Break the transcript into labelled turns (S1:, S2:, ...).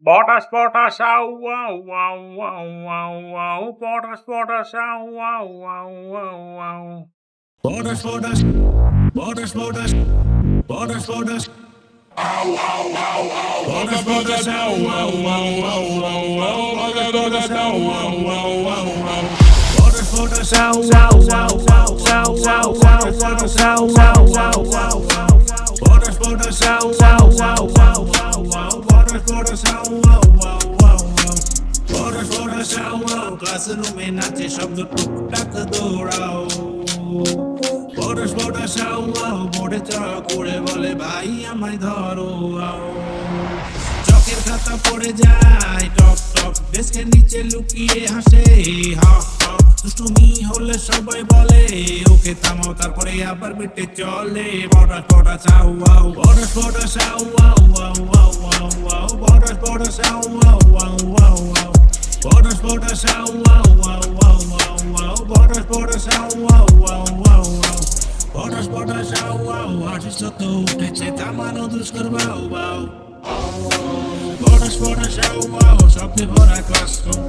S1: Potas, potas, au, au, au, au, au, au. Potas, potas, au, au, au, au, au.
S2: Potas, potas, potas, potas, potas, potas. Potas, potas, au, au, au, au, au, au. Potas, potas, au, au, au, au, au. Potas, potas, au, au, au, au, au, au. Potas, potas, au, au, au, au, au. Potas, potas, au, au, au, au, au, au. Potas, potas, au, au, au, au, au. Potas, potas, au, au. ক্লাসরুমে নাচে শব্দ টুকটাক দৌড়াও পরশ পরশ আও আও বোর্ডে চড়া করে বলে ভাই আমায় ধরো আও চকের খাতা পড়ে যায় টক টক ডেস্কের নিচে লুকিয়ে হাসে হা হা দুষ্টুমি হলে সবাই বলে ওকে থামাও তারপরে আবার বেটে চলে পরশ পরশ আও আও পরশ পরশ আও আও আও আও আও আও পরশ পরশ আও আও আও আও আও পরশ পরশ আও আও আও আও আও আও পরশ পরশ আও আও আও আও আও পরশ পরশ আও আও আর্টিস্ট তো উঠেছে থামানো দুষ্কর বাউ বাউ পরশ পরশ আও আও স্বপ্নে ভরা ক্লাসরুম